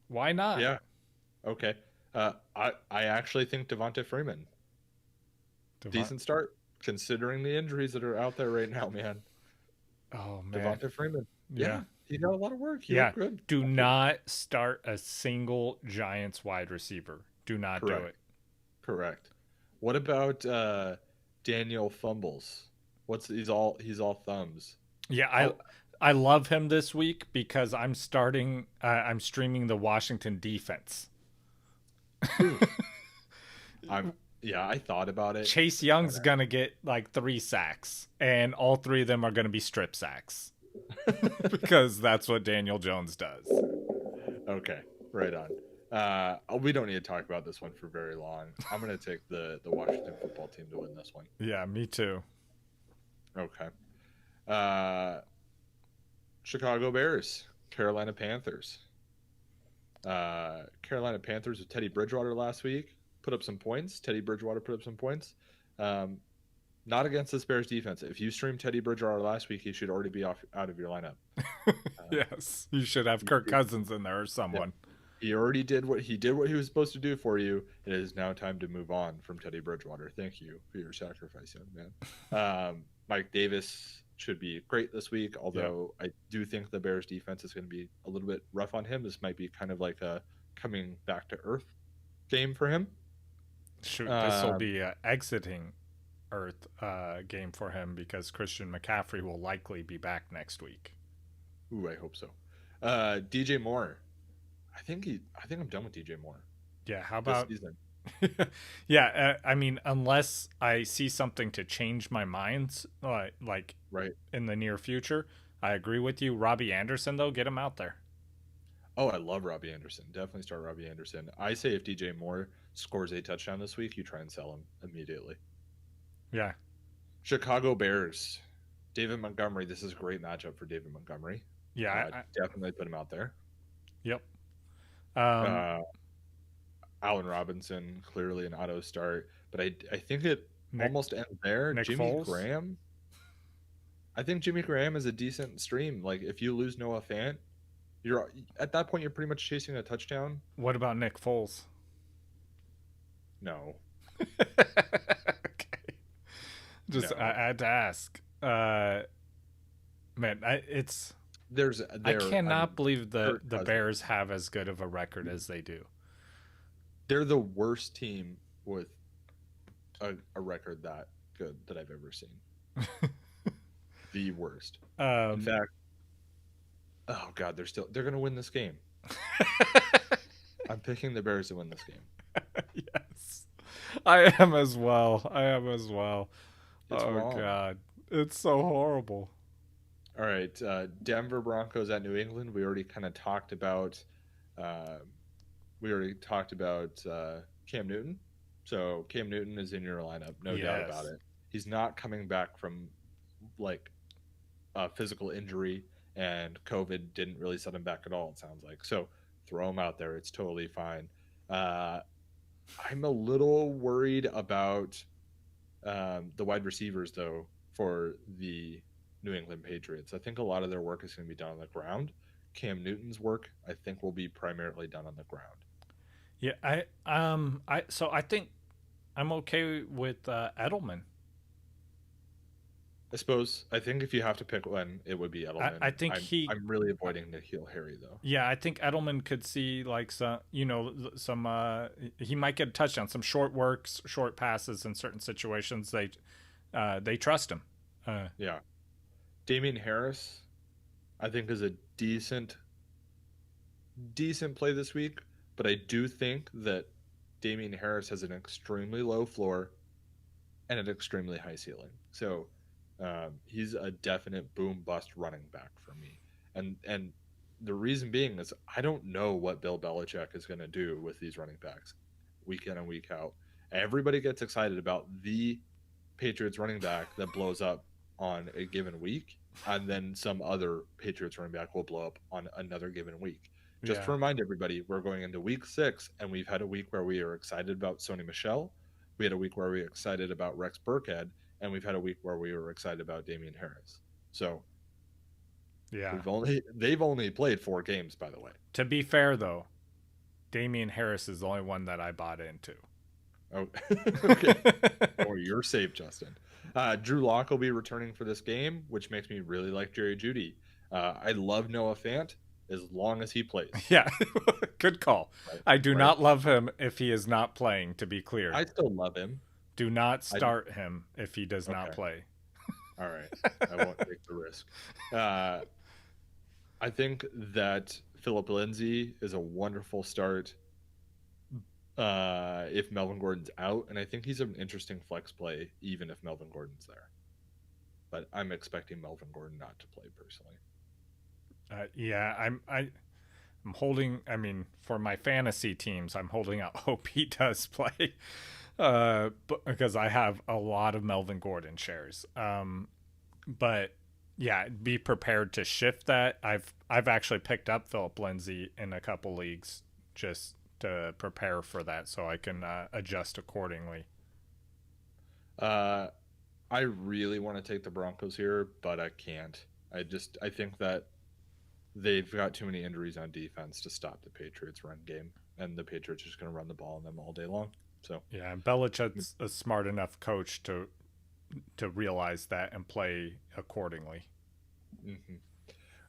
Why not? Yeah. Okay. I actually think Devonte Freeman. Decent start, considering the injuries that are out there right now, man. Oh, man. Devonte Freeman. Yeah. He got a lot of work. He looked good. Do not start a single Giants wide receiver. Do not do it. Correct. What about Daniel Fumbles? He's all thumbs. Yeah, I love him this week because I'm streaming the Washington defense. I thought about it. Chase Young's gonna get like 3 sacks, and all 3 of them are gonna be strip sacks. Because that's what Daniel Jones does. Okay, right on. We don't need to talk about this one for very long. I'm going to take the Washington football team to win this one. Yeah, me too. Okay. Chicago Bears, Carolina Panthers. Carolina Panthers with Teddy Bridgewater last week put up some points. Teddy Bridgewater put up some points. Not against this Bears defense. If you streamed Teddy Bridgewater last week, he should already be out of your lineup. Yes, you should have Kirk Cousins in there or someone. Yeah. He already did what he was supposed to do for you. It is now time to move on from Teddy Bridgewater. Thank you for your sacrifice, young man. Mike Davis should be great this week, although I do think the Bears defense is going to be a little bit rough on him. This might be kind of like a coming back to earth game for him. Shoot, this will be an exiting earth game for him because Christian McCaffrey will likely be back next week. Ooh, I hope so. DJ Moore. I think I'm done with DJ Moore. Yeah, how about this season? Yeah, I mean, unless I see something to change my mind, like right in the near future, I agree with you. Robbie Anderson, though, get him out there. Oh, I love Robbie Anderson. Definitely start Robbie Anderson. I say if DJ Moore scores a touchdown this week, you try and sell him immediately. Yeah. Chicago Bears. David Montgomery. This is a great matchup for David Montgomery. Yeah, definitely put him out there. Yep. Allen Robinson, clearly an auto start, but I think it almost ends there. Jimmy Foles? Graham. I think Jimmy Graham is a decent stream. Like if you lose Noah Fant, you're at that point you're pretty much chasing a touchdown. What about Nick Foles? No. Okay. Just No. I had to ask. Man, I cannot believe the Bears have as good of a record as they do. They're the worst team with a record that good that I've ever seen. The worst. In fact, oh god, they're gonna win this game. I'm picking the Bears to win this game. Yes, I am as well. It's wrong. God, it's so horrible. All right, Denver Broncos at New England. We already kind of talked about. Cam Newton. So Cam Newton is in your lineup, no doubt about it. He's not coming back from like a physical injury, and COVID didn't really set him back at all, it sounds like. So throw him out there. It's totally fine. I'm a little worried about the wide receivers, though, for the New England Patriots. I think a lot of their work is going to be done on the ground. Cam Newton's work, I think, will be primarily done on the ground. Yeah, I think I'm okay with Edelman. I think if you have to pick one, it would be Edelman. I'm really avoiding N'Keal Harry though. Yeah, I think Edelman could see like some he might get a touchdown, some short works, short passes in certain situations. They trust him. Yeah. Damian Harris, I think, is a decent play this week, but I do think that Damian Harris has an extremely low floor and an extremely high ceiling. So he's a definite boom bust running back for me. And the reason being is I don't know what Bill Belichick is going to do with these running backs week in and week out. Everybody gets excited about the Patriots running back that blows up on a given week, and then some other Patriots running back will blow up on another given week. Just to remind everybody, we're going into week 6, and we've had a week where we are excited about Sony Michel. We had a week where we were excited about Rex Burkhead, and we've had a week where we were excited about Damian Harris. So, yeah, they've only played 4 games, by the way. To be fair, though, Damian Harris is the only one that I bought into. Oh, okay. Oh, you're safe, Justin. Drew Lock will be returning for this game, which makes me really like Jerry Jeudy. I love Noah Fant as long as he plays. Yeah, good call. Right. I do not love him if he is not playing, to be clear. I still love him. Do not start him if he does not play. All right. I won't take the risk. I think that Phillip Lindsay is a wonderful start if Melvin Gordon's out, and I think he's an interesting flex play even if Melvin Gordon's there. But I'm expecting Melvin Gordon not to play personally. I'm holding. I mean, for my fantasy teams, I'm holding out hope he does play, but because I have a lot of Melvin Gordon shares. But yeah, be prepared to shift that. I've actually picked up Phillip Lindsay in a couple leagues just to prepare for that, so I can adjust accordingly. I really want to take the Broncos here, but I can't. I think that they've got too many injuries on defense to stop the Patriots' run game, and the Patriots are just going to run the ball on them all day long. So yeah, Belichick's a smart enough coach to realize that and play accordingly. Mm-hmm.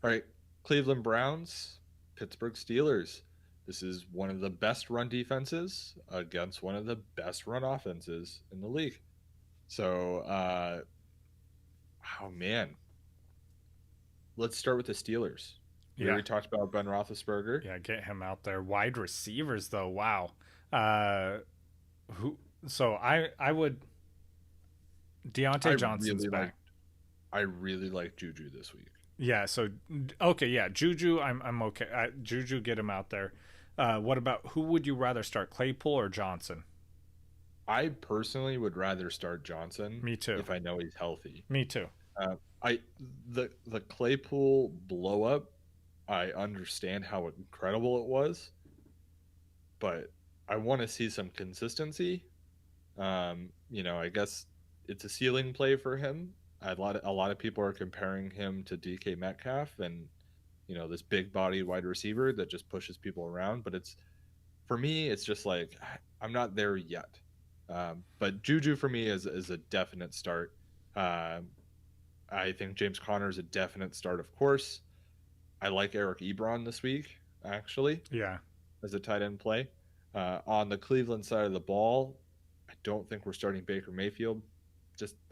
All right, Cleveland Browns, Pittsburgh Steelers. This is one of the best run defenses against one of the best run offenses in the league. So, oh man, let's start with the Steelers. We already talked about Ben Roethlisberger. Yeah, get him out there. Wide receivers, though, wow. So I would. Deontay Johnson's back. I really like Juju this week. Yeah. So okay. Yeah. Juju. I'm okay. Juju, get him out there. What about who would you rather start, Claypool or Johnson? I personally would rather start Johnson. Me too. If I know he's healthy. Me too. The Claypool blow up, I understand how incredible it was, but I want to see some consistency. I guess it's a ceiling play for him. A lot of people are comparing him to DK Metcalf and this big body wide receiver that just pushes people around. But for me, it's just like I'm not there yet. But Juju for me is a definite start. I think James Conner is a definite start, of course. I like Eric Ebron this week, actually. Yeah. As a tight end play. On the Cleveland side of the ball, I don't think we're starting Baker Mayfield.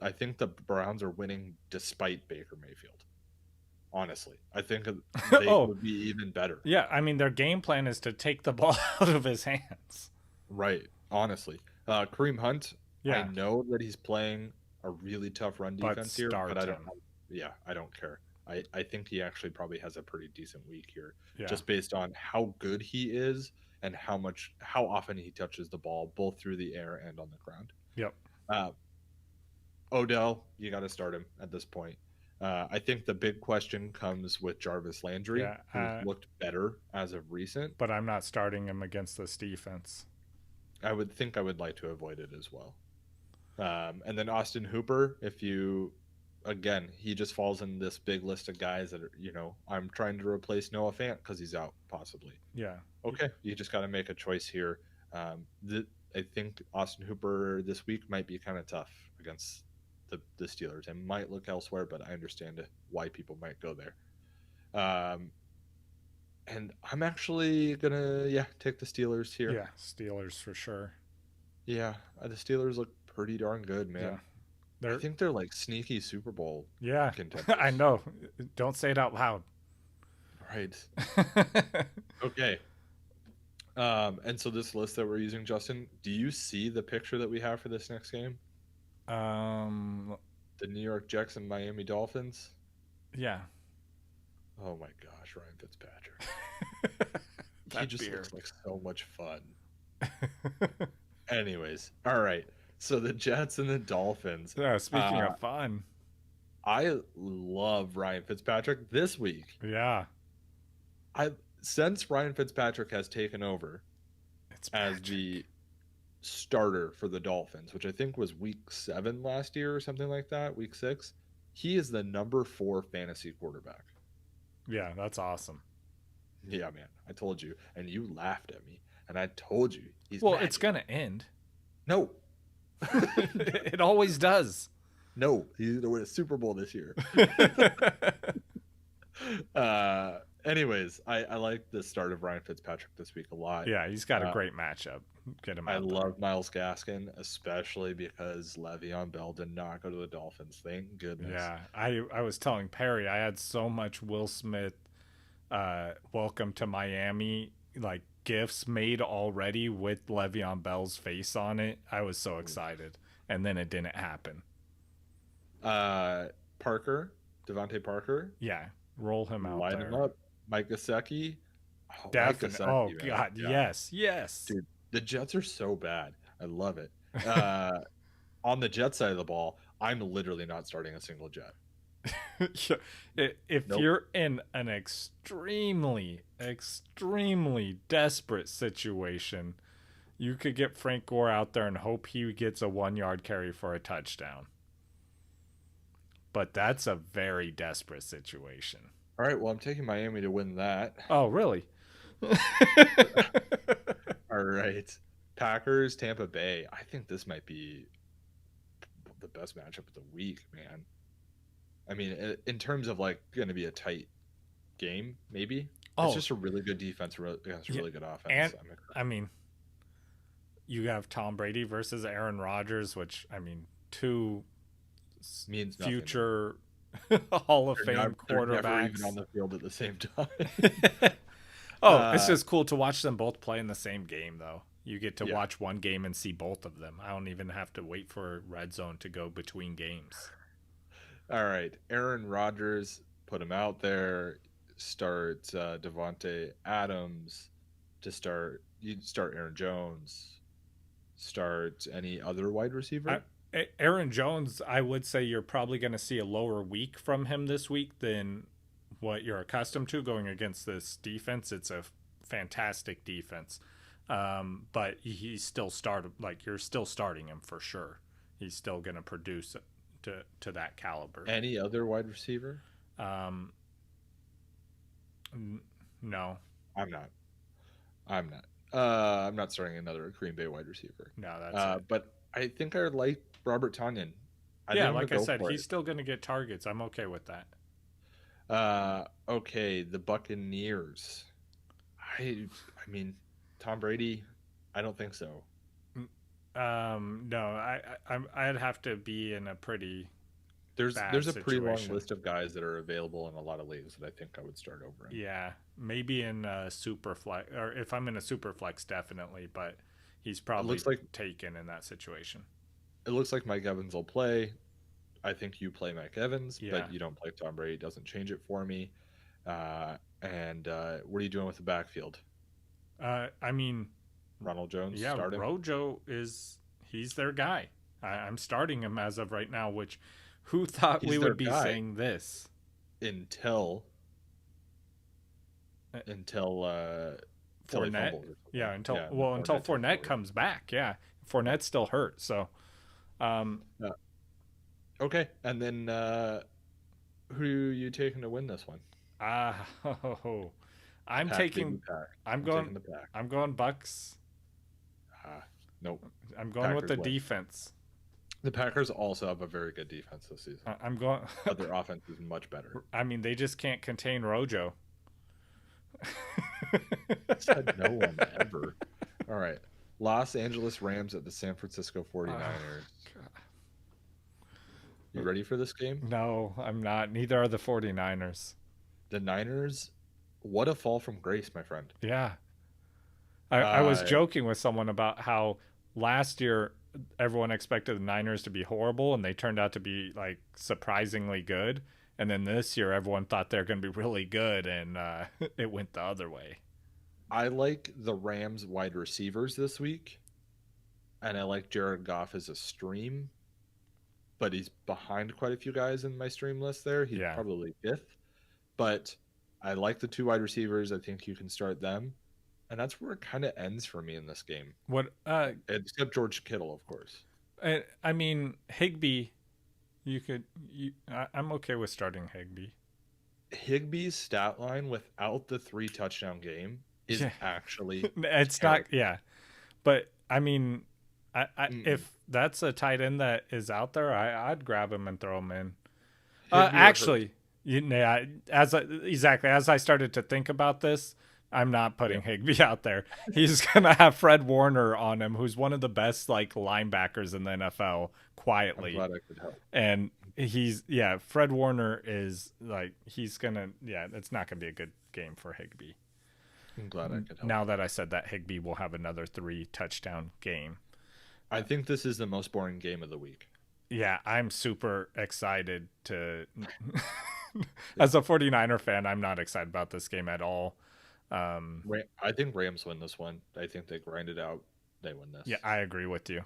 I think the Browns are winning despite Baker Mayfield. Honestly, I think they would be even better. Yeah, I mean, their game plan is to take the ball out of his hands. Right, honestly. Kareem Hunt, I know that he's playing a really tough run defense here, but I don't care. I think he actually probably has a pretty decent week here, just based on how good he is and how often he touches the ball, both through the air and on the ground. Yep. Odell, you got to start him at this point. I think the big question comes with Jarvis Landry, who's looked better as of recent. But I'm not starting him against this defense. I would like to avoid it as well. And then Austin Hooper, he just falls in this big list of guys that are, I'm trying to replace Noah Fant because he's out possibly. Yeah. Okay. You just got to make a choice here. I think Austin Hooper this week might be kind of tough against the Steelers. I might look elsewhere, but I understand why people might go there. And I'm actually gonna take the Steelers here. Yeah, Steelers for sure. Yeah, the Steelers look pretty darn good, man. I think they're like sneaky Super Bowl contenders. I know. Don't say it out loud. Right. Okay. And so this list that we're using, Justin, do you see the picture that we have for this next game? The New York Jets and Miami Dolphins. Yeah. Oh my gosh, Ryan Fitzpatrick. He just looks like so much fun. Anyways, all right. So the Jets and the Dolphins. Yeah, speaking of fun. I love Ryan Fitzpatrick this week. Yeah. Since Ryan Fitzpatrick has taken over as the starter for the Dolphins, which I think was week 7 last year or something like that, week 6, he is the number 4 fantasy quarterback. Yeah, that's awesome. Yeah, man. I told you. And you laughed at me. And I told you. It's going to end. No. It always does. No. He's going to win a Super Bowl this year. Anyways, I like the start of Ryan Fitzpatrick this week a lot. Yeah, he's got a great matchup. Get him out. I love Myles Gaskin, especially because Le'Veon Bell did not go to the Dolphins. Thank goodness. Yeah, I was telling Perry I had so much Will Smith welcome to Miami gifts made already with Le'Veon Bell's face on it. I was so excited, and then it didn't happen. Devontae Parker. Yeah, roll him out. Line him up. Mike Gesicki. Definitely. Oh God, yes. Dude, the Jets are so bad. I love it. On the Jet side of the ball, I'm literally not starting a single Jet. If you're in an extremely desperate situation, you could get Frank Gore out there and hope he gets a 1-yard carry for a touchdown. But that's a very desperate situation. All right, well, I'm taking Miami to win that. Oh, really? All right. Packers, Tampa Bay. I think this might be the best matchup of the week, man. I mean, in terms of going to be a tight game, maybe. It's Oh, just a really good defense against a yeah, really good offense. and I mean, you have Tom Brady versus Aaron Rodgers, which I mean, two Means nothing to me. future Hall of Fame They're never even on quarterbacks. the field at the same time. Oh, it's uh, just cool to watch them both play in the same game, though. You get to yeah. watch one game and see both of them. I don't even have to wait for red zone to go between games. All right. Aaron Rodgers, put him out there. Start Devonte Adams to start. You start Aaron Jones. Start any other wide receiver. Aaron Jones, I would say you're probably going to see a lower week from him this week than what you're accustomed to going against this defense. It's a fantastic defense. But he's still you're still starting him for sure. He's still going to produce to that caliber. Any other wide receiver? No. I'm not. I'm not starting another Green Bay wide receiver. No, that's it. But I think I like Robert Tonyan. Like I said, he's still going to get targets. I'm okay with that. Okay, the Buccaneers. I mean, Tom Brady. I don't think so. No, I'd have to be in a pretty There's a situation. pretty long list of guys that are available in a lot of leagues that I think I would start over him. Yeah, maybe in a super flex, or if I'm in a super flex, definitely. But he's probably taken in that situation. It looks like Mike Evans will play. I think you play Mike Evans, but you don't play Tom Brady. It doesn't change it for me. And what are you doing with the backfield? I mean, Ronald Jones. Yeah, starting? Rojo he's their guy. I'm starting him as of right now. Which, who thought we would be saying this? Until Fournette. Until Fournette comes back. Yeah, Fournette's still hurt. So, okay, and then who are you taking to win this one? I'm going Bucks. Nope. I'm going Packers with the win. Defense. The Packers also have a very good defense this season. I'm going. But their offense is much better. I mean, they just can't contain Rojo. Said no one ever. All right. Los Angeles Rams at the San Francisco 49ers. You ready for this game? No, I'm not. Neither are the 49ers. The Niners, what a fall from grace, my friend. Yeah. I was joking with someone about how last year everyone expected the Niners to be horrible and they turned out to be like surprisingly good. And then this year everyone thought they're going to be really good and it went the other way. I like the Rams wide receivers this week. And I like Jared Goff as a stream. But he's behind quite a few guys in my stream list there. He's probably fifth. But I like the two wide receivers. I think you can start them. And that's where it kind of ends for me in this game. Except George Kittle, of course. I mean, Higbee, I'm okay with starting Higbee. Higbee's stat line without the 3 touchdown game is actually it's terrible. But I mean, if that's a tight end that is out there, I'd grab him and throw him in. Actually, as I started to think about this, I'm not putting Higbee out there. He's gonna have Fred Warner on him, who's one of the best linebackers in the NFL. Quietly, I'm glad I could help. And Fred Warner is he's gonna it's not gonna be a good game for Higbee. I'm glad I could help. Now that I said that, Higbee will have another 3 touchdown game. I think this is the most boring game of the week. Yeah, I'm super excited to. As a 49er fan, I'm not excited about this game at all. I think Rams win this one. I think they grind it out. They win this. Yeah, I agree with you.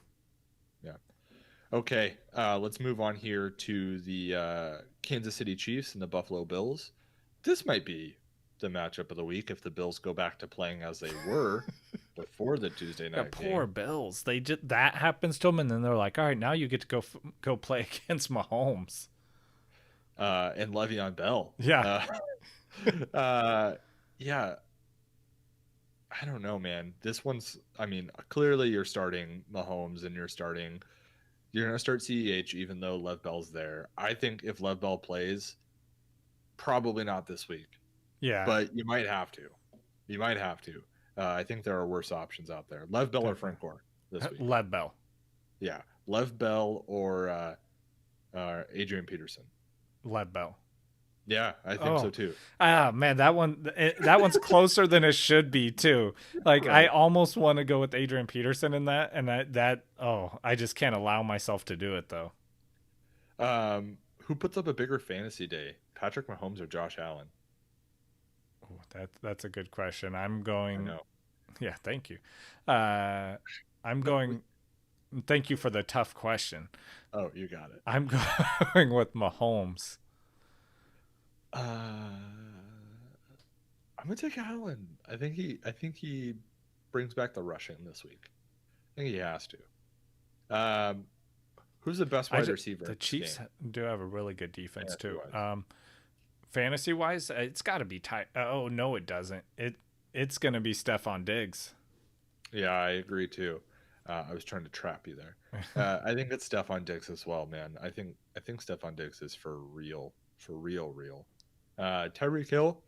Yeah. Okay, let's move on here to the Kansas City Chiefs and the Buffalo Bills. This might be the matchup of the week if the Bills go back to playing as they were before the Tuesday night game. Poor Bills. That happens to them, and then they're like, all right, now you get to go play against Mahomes. And Le'Veon Bell. Yeah. Yeah. I don't know, man. This one's, clearly you're starting Mahomes and you're going to start CEH even though Lev Bell's there. I think if Lev Bell plays, probably not this week. Yeah. but you might have to. You might have to. I think there are worse options out there. Lev Bell or Frank Gore this week. Lev Bell. Yeah, Lev Bell or Adrian Peterson. Lev Bell. Yeah, I think so too. Ah, man, that one's closer than it should be too. Like Right. I almost want to go with Adrian Peterson in that, and I just can't allow myself to do it though. Who puts up a bigger fantasy day, Patrick Mahomes or Josh Allen? Ooh, that's a good question. I'm going. I know. Yeah, thank you. I'm going. Thank you for the tough question. Oh, you got it. I'm going with Mahomes. I'm gonna take Allen. I think he brings back the rushing this week. I think he has to. Who's the best wide receiver? The Chiefs do have a really good defense too. Wise. Fantasy wise, it's got to be tight. Oh no, it doesn't. It's gonna be Stephon Diggs. Yeah, I agree too. I was trying to trap you there. I think it's Stephon Diggs as well, man. I think Stephon Diggs is for real. Tyreek Hill.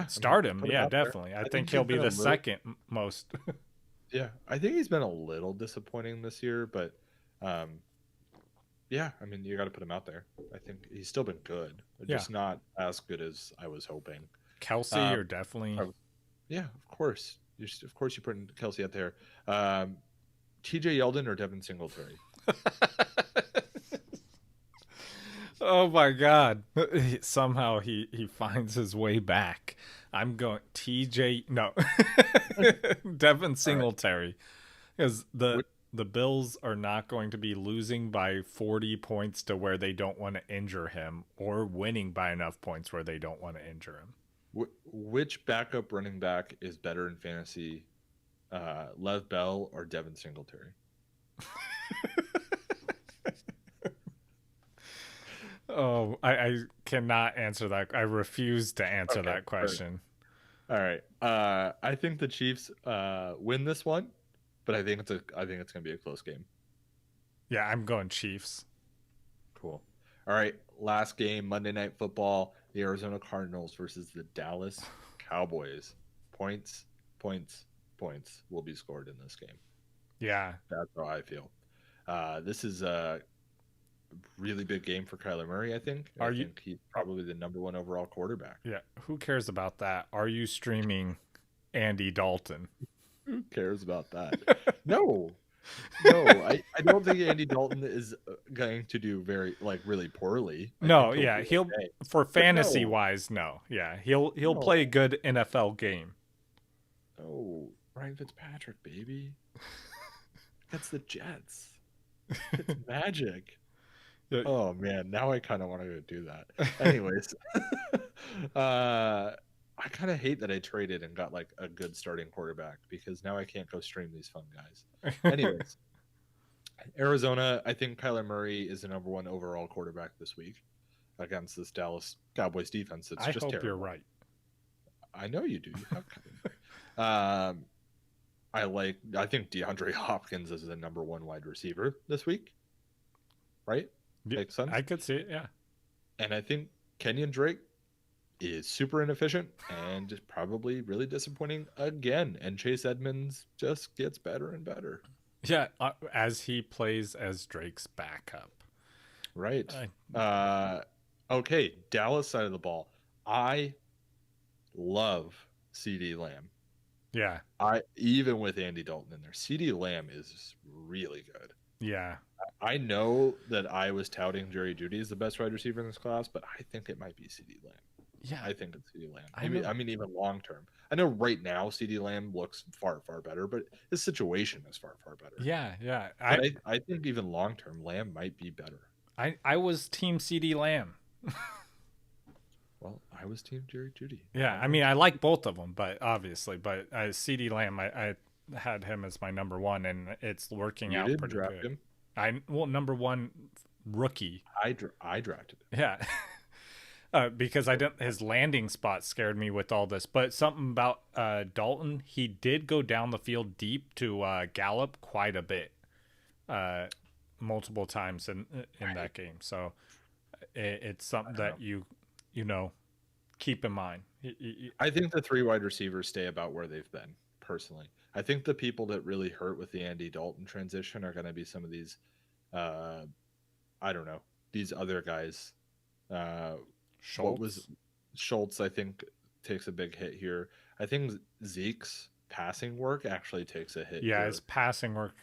Start him. Yeah, definitely. I think he'll be the second most. Yeah, I think he's been a little disappointing this year, but yeah, I mean, you got to put him out there. I think he's still been good, just not as good as I was hoping. Kelsey, you're definitely. Yeah, of course. Of course, you're putting Kelsey out there. TJ Yeldon or Devin Singletary? Oh my God! Somehow he finds his way back. I'm going TJ. No, Devin Singletary, because the Bills are not going to be losing by 40 points to where they don't want to injure him, or winning by enough points where they don't want to injure him. Which backup running back is better in fantasy, Lev Bell or Devin Singletary? Oh, I cannot answer that. I refuse to answer that question. All right. I think the Chiefs win this one, but I think it's going to be a close game. Yeah, I'm going Chiefs. Cool. All right, last game, Monday Night Football, the Arizona Cardinals versus the Dallas Cowboys. Points will be scored in this game. Yeah. That's how I feel. This is a really big game for Kyler Murray, I think. I think he's probably the number one overall quarterback. Yeah, who cares about that? Are you streaming Dalton? Who cares about that? No, I don't think Andy Dalton is going to do really poorly. He'll for fantasy wise, no. Yeah, he'll play a good NFL game. Oh, Ryan Fitzpatrick, baby. That's the Jets. It's magic. Oh man, now I kind of want to go do that. Anyways, I kind of hate that I traded and got like a good starting quarterback, because now I can't go stream these fun guys. Anyways, Arizona, I think Kyler Murray is the number one overall quarterback this week against this Dallas Cowboys defense. It's just terrible. You're right. I know you do. I think DeAndre Hopkins is the number one wide receiver this week. Right? Makes sense. I could see it, yeah. And I think Kenyon Drake is super inefficient and just probably really disappointing again. And Chase Edmonds just gets better and better. Yeah, as he plays as Drake's backup. Right. Okay, Dallas side of the ball. I love CeeDee Lamb. Yeah. Even with Andy Dalton in there, CeeDee Lamb is really good. Yeah. I know that I was touting Jerry Jeudy as the best wide receiver in this class, but I think it might be CeeDee Lamb. Yeah. I think it's CeeDee Lamb. I mean, even long term. I know right now CeeDee Lamb looks far, far better, but his situation is far, far better. Yeah. I think even long term, Lamb might be better. I was team CeeDee Lamb. Well, I was team Jerry Jeudy. Yeah, I mean, I like both of them, but CeeDee Lamb, I had him as my number one, and it's working out pretty good. Number one rookie. I drafted him. Yeah. Because his landing spot scared me with all this, but something about Dalton, he did go down the field deep to Gallup quite a bit, multiple times in that game. So it's something that you keep in mind. I think the 3 wide receivers stay about where they've been, personally. I think the people that really hurt with the Andy Dalton transition are going to be some of these, I don't know, these other guys. Schultz, I think, takes a big hit here. I think Zeke's passing work actually takes a hit. Yeah, his passing work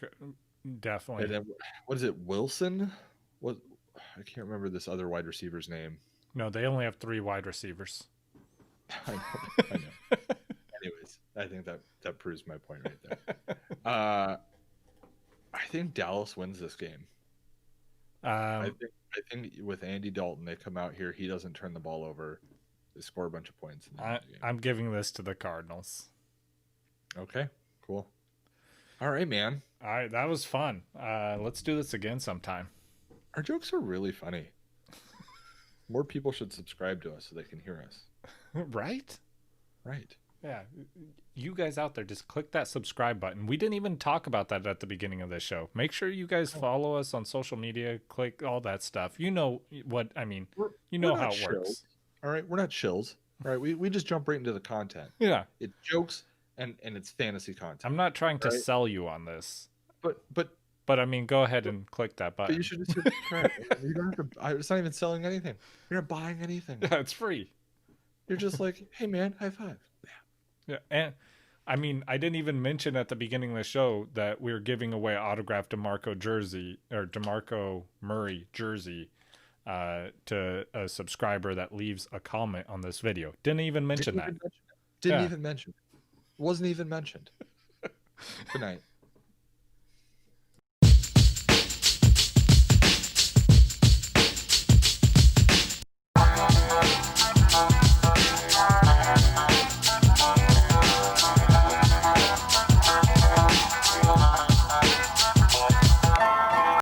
definitely. And then, what is it, Wilson? What, I can't remember this other wide receiver's name. No, they only have 3 wide receivers. I know. Anyways, I think that proves my point right there. I think Dallas wins this game. I think with Andy Dalton, they come out here. He doesn't turn the ball over. They score a bunch of points. I'm giving this to the Cardinals. Okay, cool. All right, man. All right, that was fun. Let's do this again sometime. Our jokes are really funny. More people should subscribe to us so they can hear us. Right? Right. Yeah. You guys out there, just click that subscribe button. We didn't even talk about that at the beginning of this show. Make sure you guys follow us on social media. Click all that stuff. You know what I mean. You know how it works. All right, we're not shills. All right, we just jump right into the content. Yeah. It's jokes and it's fantasy content. I'm not trying to sell you on this. But I mean, go ahead and click that button. But you should just subscribe. You don't have to. It's not even selling anything. You're not buying anything. Yeah, it's free. You're just like, hey man, high five. Yeah, and I mean, I didn't even mention at the beginning of the show that we're giving away an autographed DeMarco Murray jersey to a subscriber that leaves a comment on this video. Didn't even mention that. Didn't even mention it. Wasn't even mentioned. Good night.